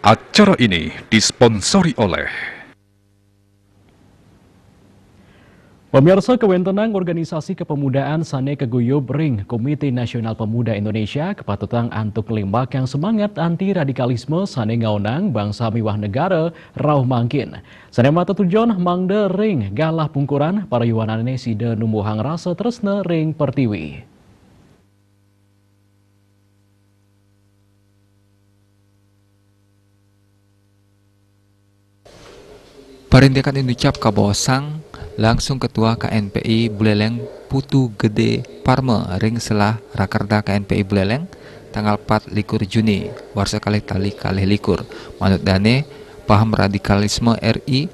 Acara ini disponsori oleh Pemirsa, kewentenang Organisasi Kepemudaan Sane Keguyub Ring Komite Nasional Pemuda Indonesia kepatutan antuk lembak yang semangat anti radikalisme Sane ngaunang bangsa miwah negara rauh mangkin. Sane mata tujuan mangde ring galah pungkuran para yuwanane sida numbuhang rasa tresna ring pertiwi. Perintikan inducap kabosang langsung Ketua KNPI Buleleng Putu Gede Parme ring selah rakerda KNPI Buleleng tanggal 4 likur Juni warsa kalih tali kalih likur manut dane paham radikalisme RI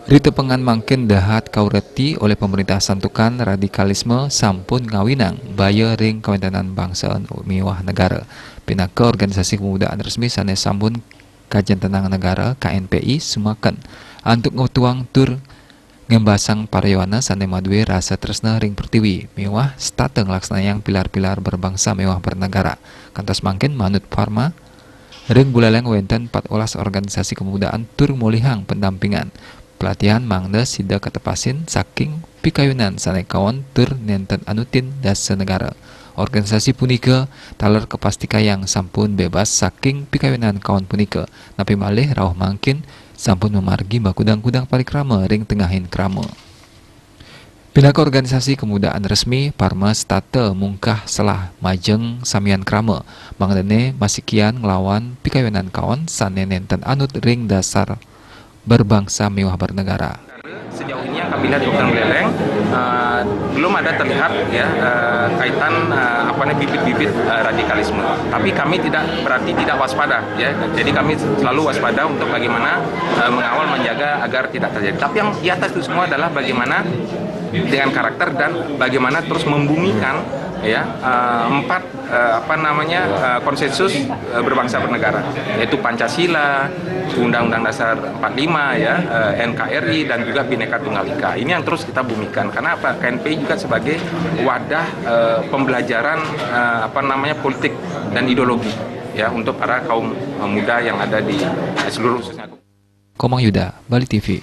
Rite pengan mangkin dahat kaureti oleh pemerintah santukan radikalisme sampun ngawinang baya ring kawentenan bangsa miwah negara pinaka organisasi kepemudaan resmi sanes sampun kajian tenang negara KNPI semakan untuk ngutuang tur ngembasang parayana sane madue rasa tresna ring pertiwi mewah stateng laksana yang pilar-pilar berbangsa mewah bernegara kantos mangkin manut Parma ring Buleleng wenten 14 organisasi kepemudaan tur mulihang pendampingan pelatihan mangda sida ketepasin saking pikayunan sane kawan tur nenten anutin dasa negara organisasi punika taler kepastika yang sampun bebas saking pikayunan kawan punika napi malih rauh mangkin sampun memargi bakudang-kudang parikrama ring tengahin krama. Pinaka organisasi kemudaan resmi Parma state mungkah selah majeng samian krama mangdene masih kian ngelawan pikayunan kawan sane nenten anut ring dasar berbangsa mewah bernegara. Sejauh ini yang kami lihat di Hutan Buleleng belum ada terlihat ya kaitan bibit-bibit radikalisme. Tapi kami berarti tidak waspada ya. Jadi kami selalu waspada untuk bagaimana mengawal menjaga agar tidak terjadi. Tapi yang di atas itu semua adalah bagaimana dengan karakter dan bagaimana terus membumikan ya konsensus berbangsa bernegara yaitu Pancasila, Undang-Undang Dasar 45 ya, NKRI dan juga Bhinneka Tunggal Ika. Ini yang terus kita bumikan karena apa? KNPI juga sebagai wadah pembelajaran politik dan ideologi ya untuk para kaum muda yang ada di seluruh khususnya. Komang Yuda, Bali TV.